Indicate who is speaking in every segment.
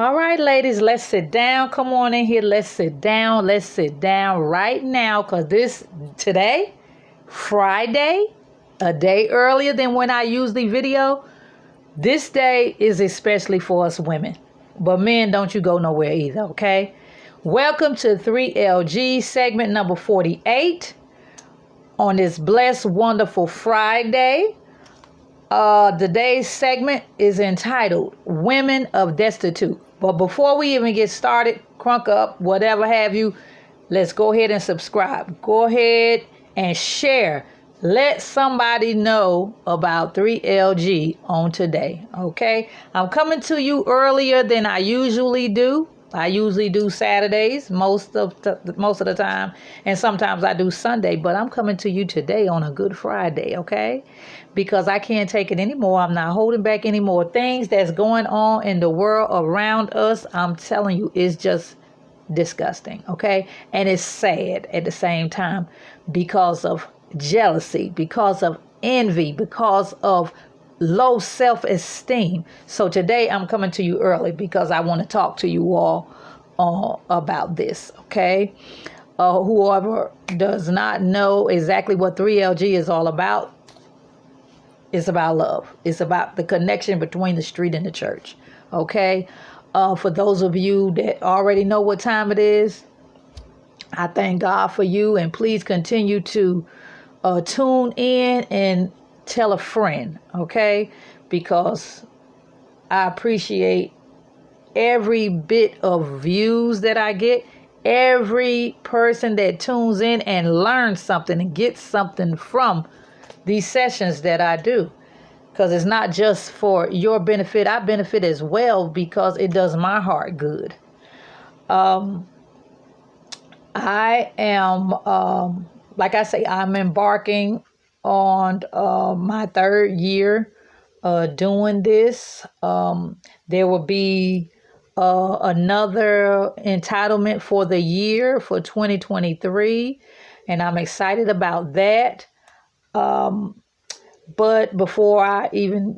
Speaker 1: All right, ladies, let's sit down. Come on in here. Let's sit down. Let's sit down right now because today, Friday, a day earlier than when I usually video, this day is especially for us women. But men, don't you go nowhere either, okay? Welcome to 3LG segment number 48 on this blessed, wonderful Friday. Today's segment is entitled Women of Destitute. But before we even get started, crunk up, whatever have you, let's go ahead and subscribe. Go ahead and share. Let somebody know about 3LG on today, okay? I'm coming to you earlier than I usually do. I usually do Saturdays most of the time, and sometimes I do Sunday, but I'm coming to you today on a Good Friday, okay? Because I can't take it anymore. I'm not holding back anymore. Things that's going on in the world around us, I'm telling you, is just disgusting, okay? And it's sad at the same time because of jealousy, because of envy, because of low self-esteem. So today I'm coming to you early because I want to talk to you all about this, okay? Whoever does not know exactly what 3LG is all about, it's about love. It's about the connection between the street and the church, okay? For those of you that already know what time it is, I thank God for you, and please continue to tune in and tell a friend, okay? Because I appreciate every bit of views that I get, every person that tunes in and learns something and gets something from these sessions that I do. Because it's not just for your benefit. I benefit as well because it does my heart good. I am, like I say, I'm embarking on my third year doing this. There will be another entitlement for the year for 2023, and I'm excited about that. But before I even,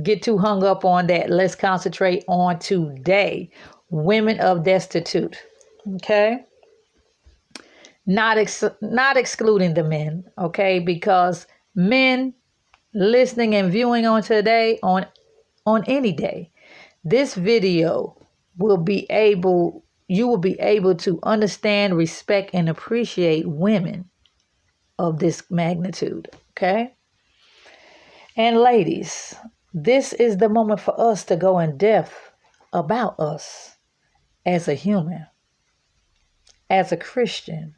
Speaker 1: get too hung up on that, let's concentrate on today. Women of Destitute, okay? Not excluding the men, okay? Because men listening and viewing on today, on any day, this video you will be able to understand, respect, and appreciate women of this magnitude, okay? And ladies, this is the moment for us to go in depth about us as a human, as a Christian,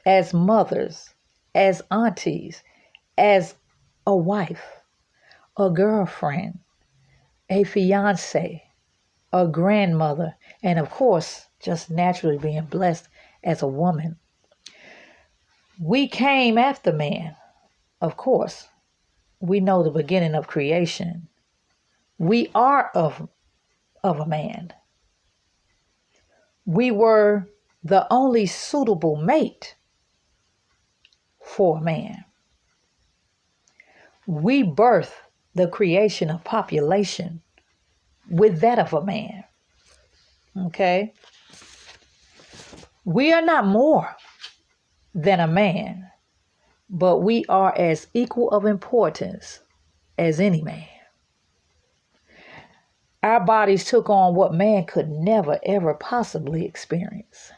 Speaker 1: as mothers, as aunties, as a wife, a girlfriend, a fiance, a grandmother, and of course, just naturally being blessed as a woman. We came after man, of course. We know the beginning of creation. We are of a man. We were the only suitable mate for a man. We birthed the creation of population with that of a man. Okay? We are not more than a man, but we are as equal of importance as any man. Our bodies took on what man could never, ever possibly experience.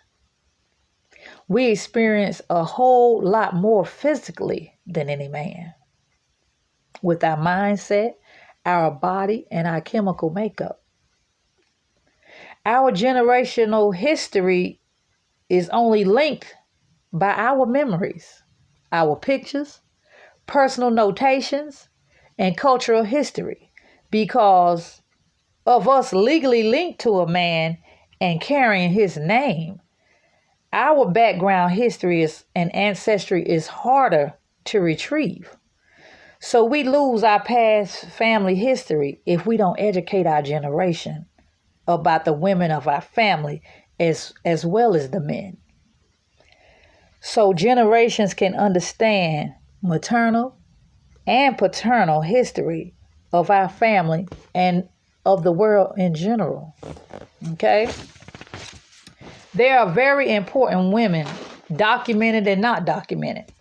Speaker 1: We experience a whole lot more physically than any man, with our mindset, our body, and our chemical makeup. Our generational history is only linked by our memories, our pictures, personal notations, and cultural history because of us legally linked to a man and carrying his name. Our background history and ancestry is harder to retrieve. So we lose our past family history if we don't educate our generation about the women of our family as well as the men. So generations can understand maternal and paternal history of our family and of the world in general. Okay? There are very important women, documented and not documented,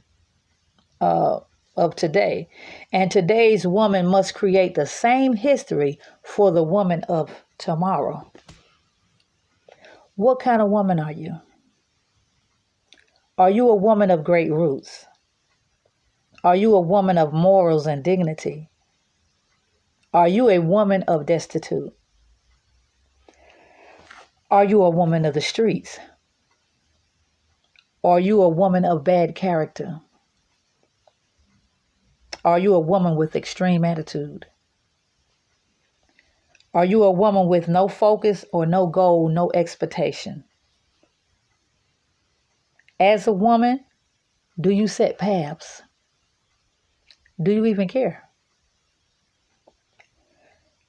Speaker 1: of today. And today's woman must create the same history for the woman of tomorrow. What kind of woman are you? Are you a woman of great roots? Are you a woman of morals and dignity? Are you a woman of destitute? Are you a woman of the streets? Are you a woman of bad character? Are you a woman with extreme attitude? Are you a woman with no focus or no goal, no expectation? As a woman, do you set paths? Do you even care?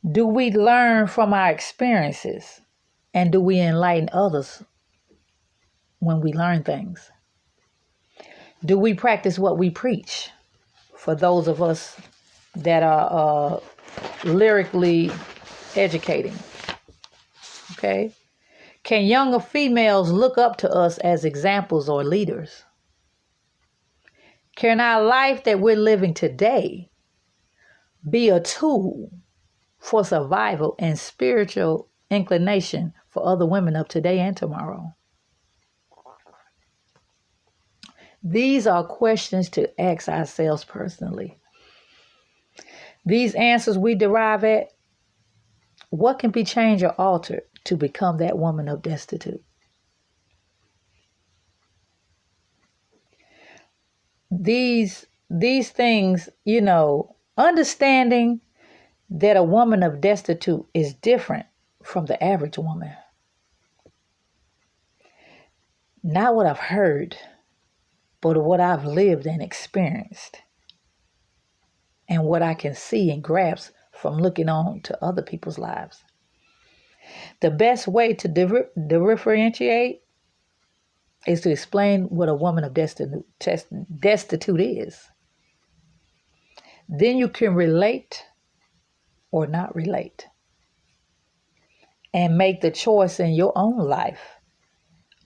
Speaker 1: Do we learn from our experiences? And do we enlighten others when we learn things? Do we practice what we preach? For those of us that are lyrically educating. Okay? Can younger females look up to us as examples or leaders? Can our life that we're living today be a tool for survival and spiritual inclination for other women of today and tomorrow? These are questions to ask ourselves personally. These answers we derive at what can be changed or altered to become that woman of destitute. These things, understanding that a woman of destitute is different from the average woman. Not what I've heard, but what I've lived and experienced, and what I can see and grasp from looking on to other people's lives. The best way to differentiate is to explain what a woman of destitute is. Then you can relate or not relate, and make the choice in your own life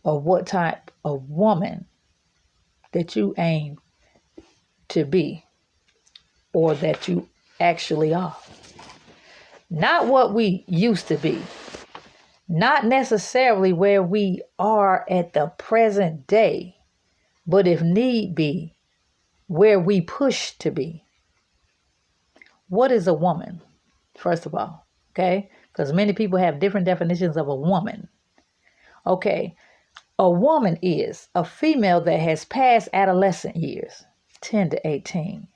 Speaker 1: of what type of woman that you aim to be, or that you actually are. Not what we used to be, not necessarily where we are at the present day, but if need be, where we push to be. What is a woman, first of all? Okay, because many people have different definitions of a woman. Okay, a woman is a female that has passed adolescent years, 10 to 18,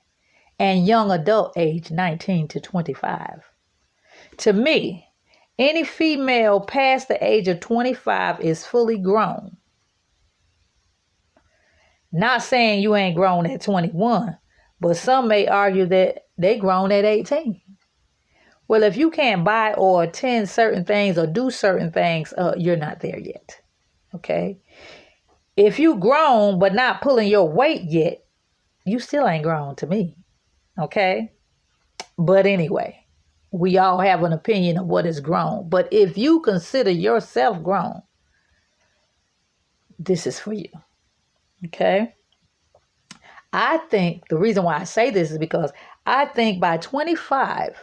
Speaker 1: and young adult age, 19 to 25. To me, any female past the age of 25 is fully grown. Not saying you ain't grown at 21, but some may argue that they grown at 18. Well, if you can't buy or attend certain things or do certain things, you're not there yet. Okay? If you grown but not pulling your weight yet, you still ain't grown to me. Okay? But anyway, we all have an opinion of what is grown. But if you consider yourself grown, this is for you. Okay? I think the reason why I say this is because I think by 25,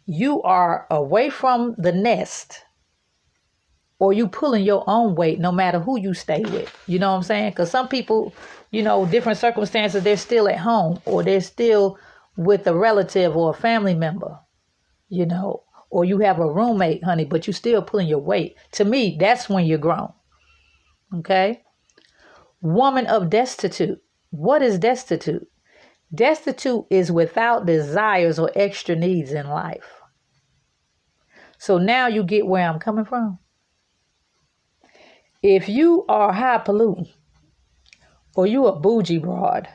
Speaker 1: you are away from the nest, or you pulling your own weight no matter who you stay with. You know what I'm saying? Because some people, different circumstances, they're still at home, or they're still with a relative or a family member, or you have a roommate, honey, but you still pulling your weight. To me, that's when you're grown. Okay? Woman of destitute. What is destitute? Destitute is without desires or extra needs in life. So now you get where I'm coming from. If you are highfalutin, or you a bougie broad,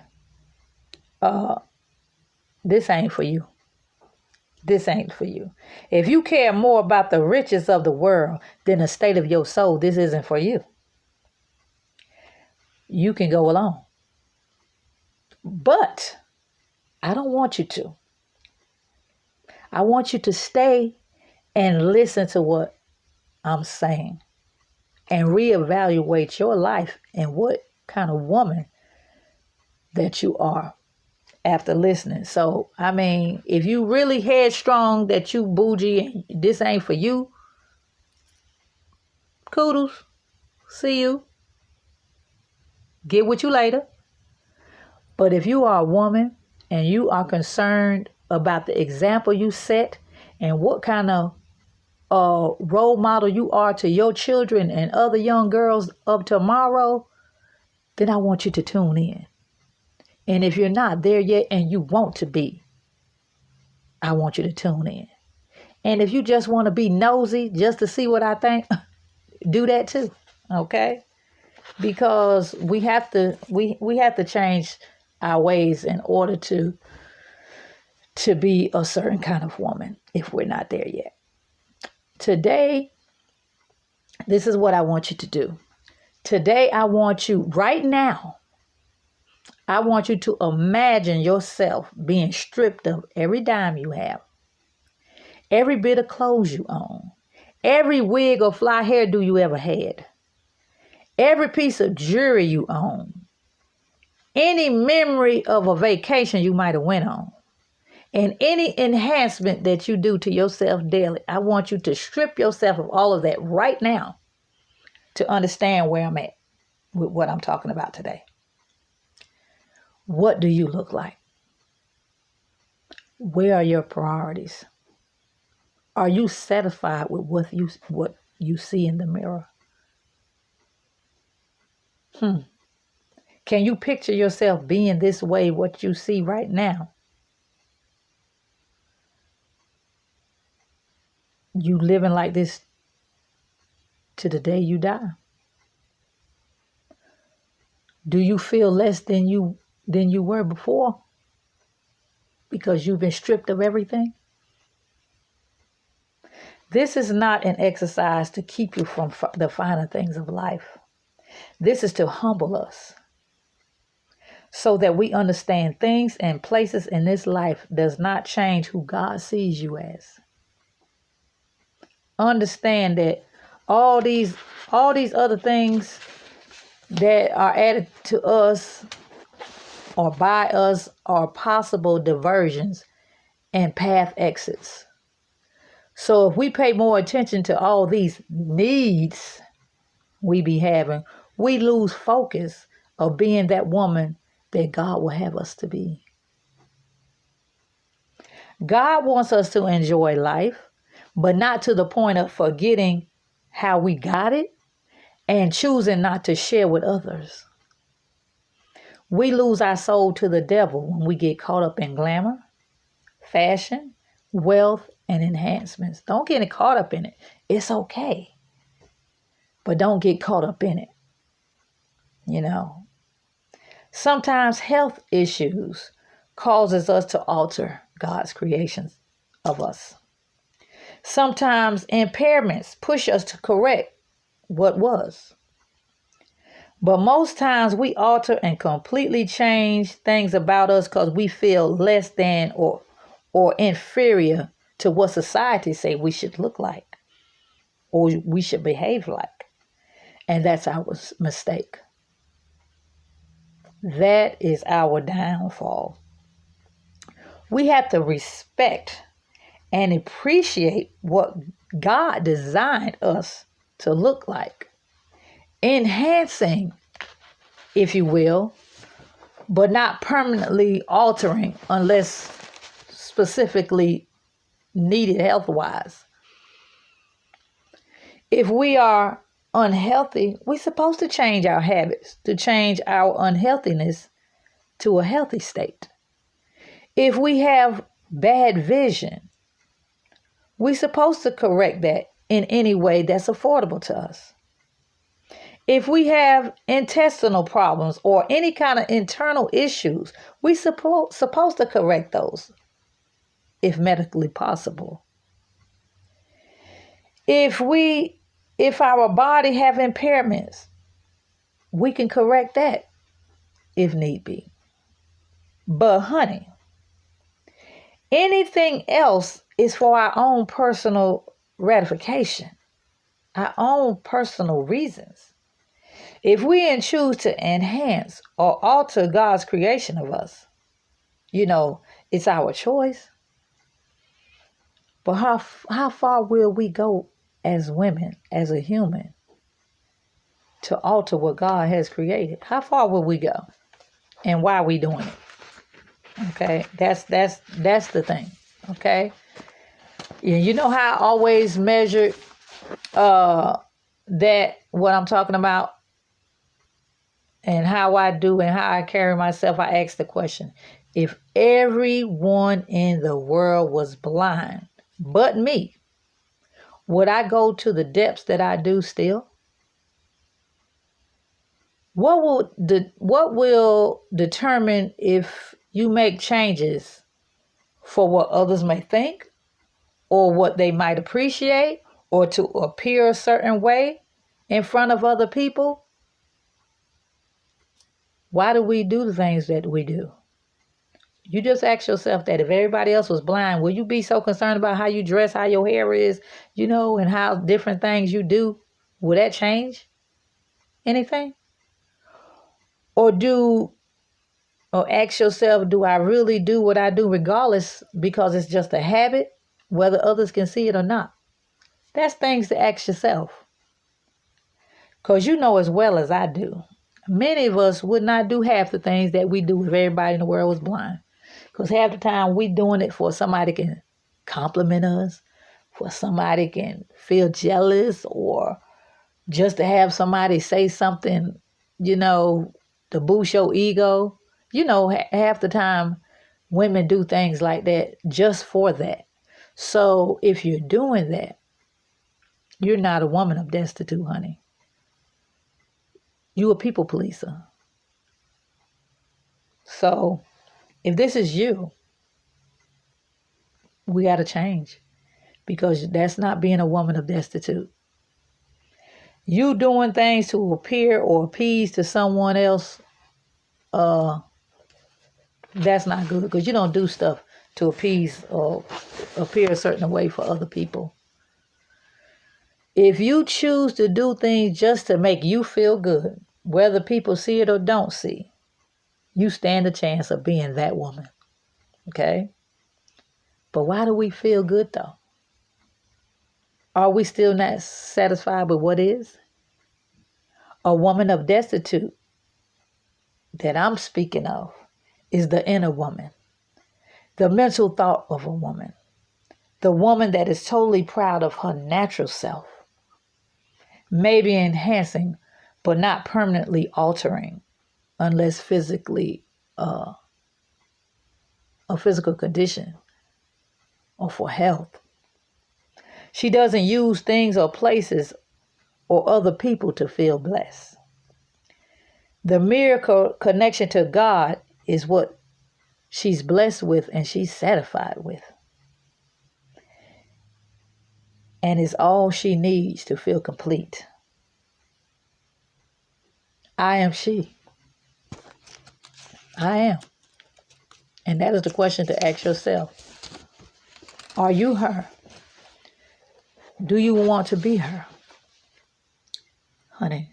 Speaker 1: this ain't for you. This ain't for you. If you care more about the riches of the world than the state of your soul, this isn't for you. You can go alone. But I don't want you to. I want you to stay and listen to what I'm saying and reevaluate your life and what kind of woman that you are after listening. So, I mean, if you really headstrong that you bougie and this ain't for you, kudos. See you. Get with you later. But if you are a woman and you are concerned about the example you set and what kind of role model you are to your children and other young girls of tomorrow, then I want you to tune in. And if you're not there yet and you want to be, I want you to tune in. And if you just want to be nosy just to see what I think, do that too. Okay? Because we have to change our ways in order to be a certain kind of woman if we're not there yet. Today, this is what I want you to do. Today, I want you right now, I want you to imagine yourself being stripped of every dime you have, every bit of clothes you own, every wig or fly hairdo you ever had, every piece of jewelry you own, any memory of a vacation you might have went on, and any enhancement that you do to yourself daily. I want you to strip yourself of all of that right now to understand where I'm at with what I'm talking about today. What do you look like? Where are your priorities? Are you satisfied with what you see in the mirror? Can you picture yourself being this way, what you see right now? You living like this to the day you die? Do you feel less than you were before because you've been stripped of everything? This is not an exercise to keep you from the finer things of life. This is to humble us so that we understand things and places in this life does not change who God sees you as. Understand that all these other things that are added to us or by us are possible diversions and path exits. So if we pay more attention to all these needs we be having, we lose focus of being that woman that God will have us to be. God wants us to enjoy life, but not to the point of forgetting how we got it and choosing not to share with others. We lose our soul to the devil when we get caught up in glamour, fashion, wealth, and enhancements. Don't get caught up in it. It's okay. But don't get caught up in it. You know. Sometimes health issues causes us to alter God's creations of us. Sometimes impairments push us to correct what was. But most times we alter and completely change things about us because we feel less than or inferior to what society say we should look like or we should behave like. And that's our mistake. That is our downfall. We have to respect and appreciate what God designed us to look like. Enhancing, if you will, but not permanently altering unless specifically needed health-wise. If we are unhealthy, we're supposed to change our habits, to change our unhealthiness to a healthy state. If we have bad vision, we're supposed to correct that in any way that's affordable to us. If we have intestinal problems or any kind of internal issues, we're supposed to correct those if medically possible. If our body have impairments, we can correct that if need be. But honey, anything else is for our own personal ratification, our own personal reasons. If we choose to enhance or alter God's creation of us, it's our choice. But how far will we go as women, as a human, to alter what God has created? How far will we go? And why are we doing it? Okay, that's the thing. Okay, you know how I always measure that what I'm talking about, and how I do and how I carry myself. I ask the question: if everyone in the world was blind but me, would I go to the depths that I do still? What will determine if you make changes for what others may think, or what they might appreciate, or to appear a certain way in front of other people? Why do we do the things that we do? You just ask yourself that. If everybody else was blind, will you be so concerned about how you dress, how your hair is, and how different things you do? Will that change anything? Or ask yourself, do I really do what I do regardless because it's just a habit, whether others can see it or not? That's things to ask yourself. Because you know as well as I do, many of us would not do half the things that we do if everybody in the world was blind. Because half the time we doing it for somebody can compliment us, for somebody can feel jealous, or just to have somebody say something, to boost your ego. Half the time women do things like that just for that. So if you're doing that, you're not a woman of destitute, honey. You a people pleaser. So if this is you, we got to change, because that's not being a woman of destitute. You doing things to appear or appease to someone else, that's not good, because you don't do stuff to appease or appear a certain way for other people. If you choose to do things just to make you feel good, whether people see it or don't see, you stand a chance of being that woman. Okay? But why do we feel good though? Are we still not satisfied with what is? A woman of destitute that I'm speaking of is the inner woman, the mental thought of a woman, the woman that is totally proud of her natural self, maybe enhancing but not permanently altering, unless physically a physical condition or for health. She doesn't use things or places or other people to feel blessed. The mere connection to God is what she's blessed with and she's satisfied with. And is all she needs to feel complete. I am she. I am. And that is the question to ask yourself. Are you her? Do you want to be her? Honey,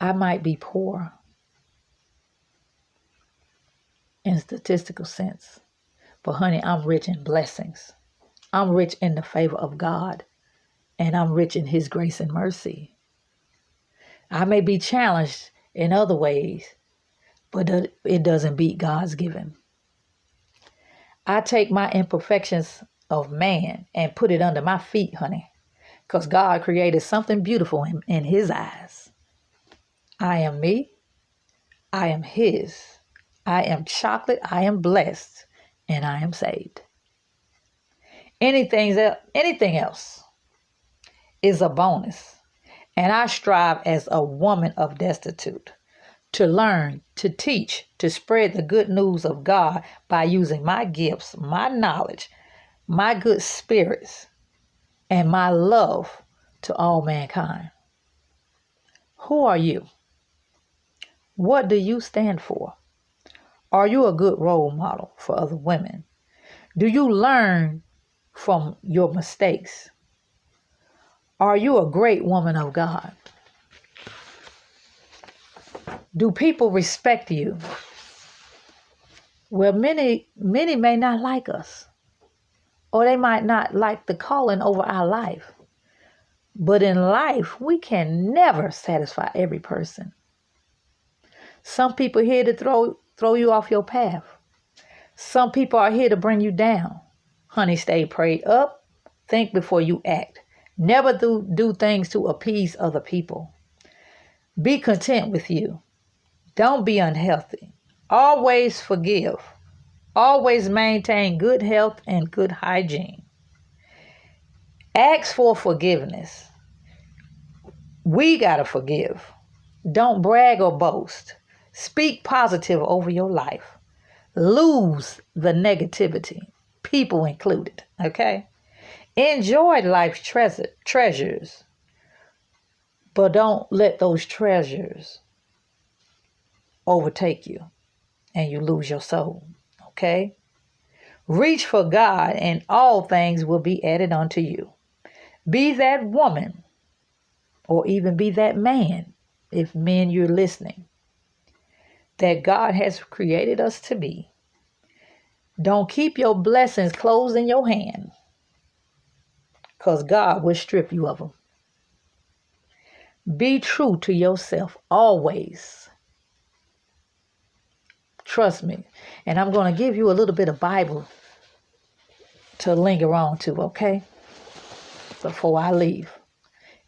Speaker 1: I might be poor in statistical sense, but honey, I'm rich in blessings. I'm rich in the favor of God, and I'm rich in His grace and mercy. I may be challenged in other ways, but it doesn't beat God's giving. I take my imperfections of man and put it under my feet, honey, because God created something beautiful in His eyes. I am me. I am His. I am chocolate. I am blessed, and I am saved. Anything else is a bonus. And I strive as a woman of destitute to learn, to teach, to spread the good news of God by using my gifts, my knowledge, my good spirits, and my love to all mankind. Who are you? What do you stand for? Are you a good role model for other women? Do you learn from your mistakes? Are you a great woman of God? Do people respect you? Well, many may not like us, or they might not like the calling over our life. But in life, we can never satisfy every person. Some people are here to throw you off your path. Some people are here to bring you down. Honey, stay prayed up. Think before you act. Never do things to appease other people. Be content with you. Don't be unhealthy. Always forgive. Always maintain good health and good hygiene. Ask for forgiveness. We got to forgive. Don't brag or boast. Speak positive over your life. Lose the negativity, people included, okay? Enjoy life's treasures, but don't let those treasures overtake you and you lose your soul, okay? Reach for God and all things will be added unto you. Be that woman or even be that man, if men you're listening, that God has created us to be. Don't keep your blessings closed in your hand, because God will strip you of them. Be true to yourself always. Trust me. And I'm going to give you a little bit of Bible to linger on to, okay? Before I leave.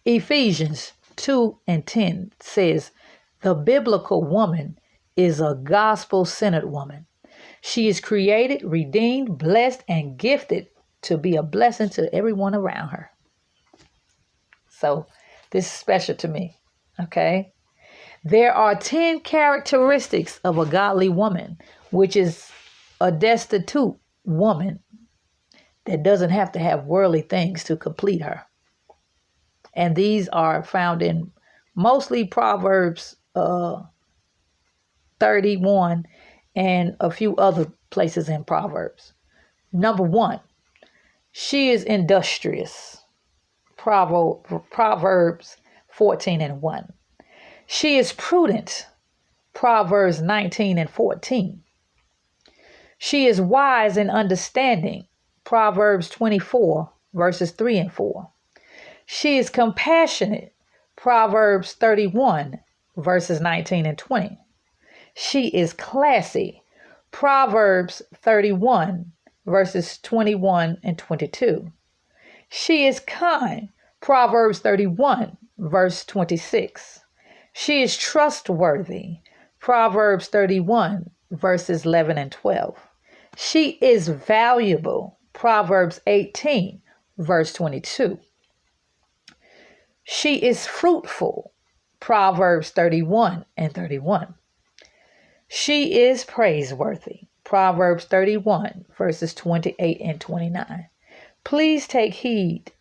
Speaker 1: Ephesians 2:10 says, the biblical woman is a gospel-centered woman. She is created, redeemed, blessed, and gifted to be a blessing to everyone around her. So this is special to me, okay? There are 10 characteristics of a godly woman, which is a destitute woman that doesn't have to have worldly things to complete her. And these are found in mostly Proverbs 31 and a few other places in Proverbs. Number 1, she is industrious. Proverbs 14:1. She is prudent. Proverbs 19:14. She is wise and understanding. Proverbs 24, verses 3 and 4. She is compassionate. Proverbs 31, verses 19 and 20. She is classy. Proverbs 31, verses 21 and 22. She is kind. Proverbs 31, verse 26. She is trustworthy. Proverbs 31, verses 11 and 12. She is valuable. Proverbs 18, verse 22. She is fruitful. Proverbs 31 and 31. She is praiseworthy. Proverbs 31, verses 28 and 29. Please take heed,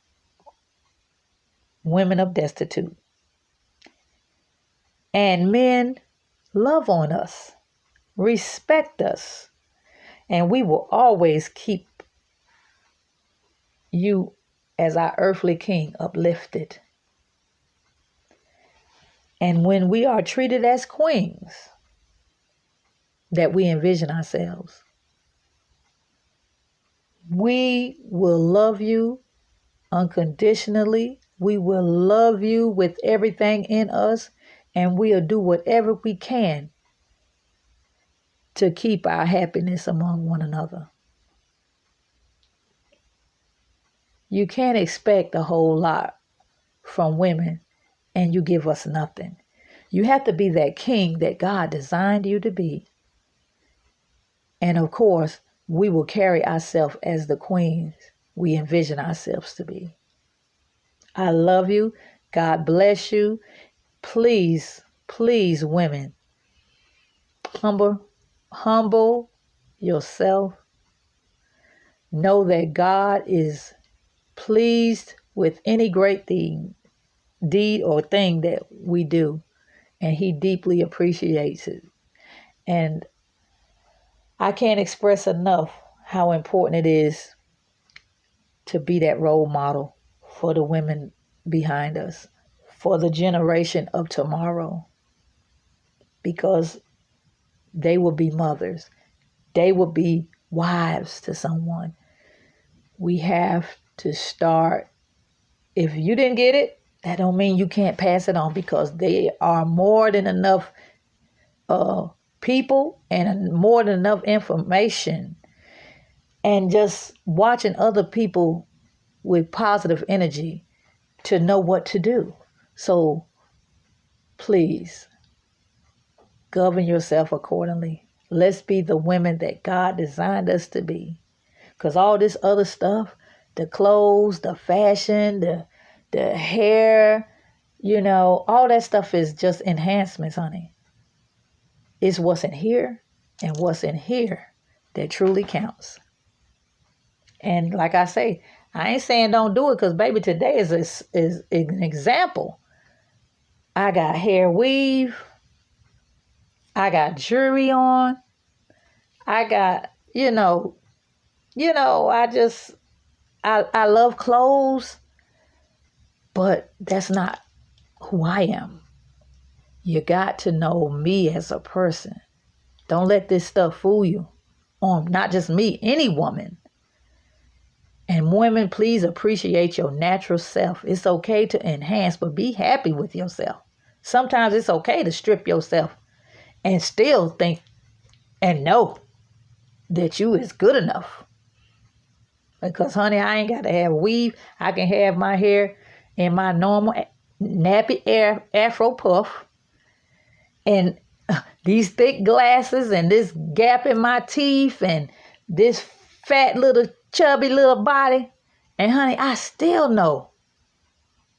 Speaker 1: women of Destitute. And men, love on us, respect us, and we will always keep you as our earthly king uplifted. And when we are treated as queens that we envision ourselves, we will love you unconditionally. We will love you with everything in us, and we'll do whatever we can to keep our happiness among one another. You can't expect a whole lot from women and you give us nothing. You have to be that king that God designed you to be. And of course, we will carry ourselves as the queens we envision ourselves to be. I love you. God bless you. Please, please, women, humble yourself. Know that God is pleased with any great deed or thing that we do, and He deeply appreciates it. And I can't express enough how important it is to be that role model for the women behind us, for the generation of tomorrow, because they will be mothers. They will be wives to someone. We have to start. If you didn't get it, that don't mean you can't pass it on, because there are more than enough people and more than enough information, and just watching other people with positive energy to know what to do. So please govern yourself accordingly. Let's be the women that God designed us to be. Because all this other stuff, the clothes, the fashion, the hair, all that stuff is just enhancements, honey. It's what's in here and what's in here that truly counts. And like I say, I ain't saying don't do it, because baby, today is an example. I got hair weave. I got jewelry on. I got, I love clothes, but that's not who I am. You got to know me as a person. Don't let this stuff fool you. Not just me, any woman. And women, please appreciate your natural self. It's okay to enhance, but be happy with yourself. Sometimes it's okay to strip yourself and still think and know that you is good enough. Because, honey, I ain't got to have weave. I can have my hair in my normal nappy afro puff, and these thick glasses, and this gap in my teeth, and this fat little chubby little body. And honey, I still know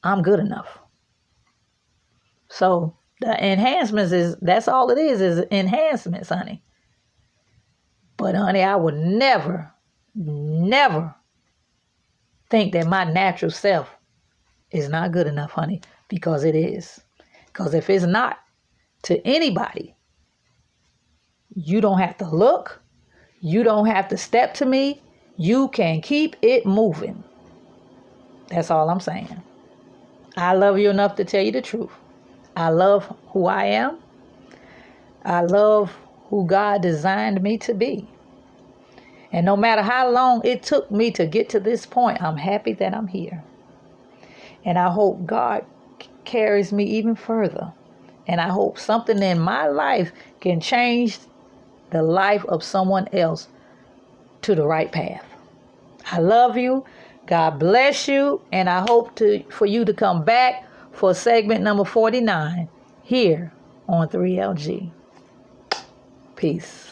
Speaker 1: I'm good enough. So the enhancements that's all it is enhancements, honey. But honey, I would never think that my natural self is not good enough, honey, because it is. Because if it's not to anybody, you don't have to look. You don't have to step to me. You can keep it moving. That's all I'm saying. I love you enough to tell you the truth. I love who I am. I love who God designed me to be. And no matter how long it took me to get to this point, I'm happy that I'm here. And I hope God carries me even further. And I hope something in my life can change the life of someone else to the right path. I love you. God bless you. And I hope for you to come back for segment number 49 here on 3LG. Peace.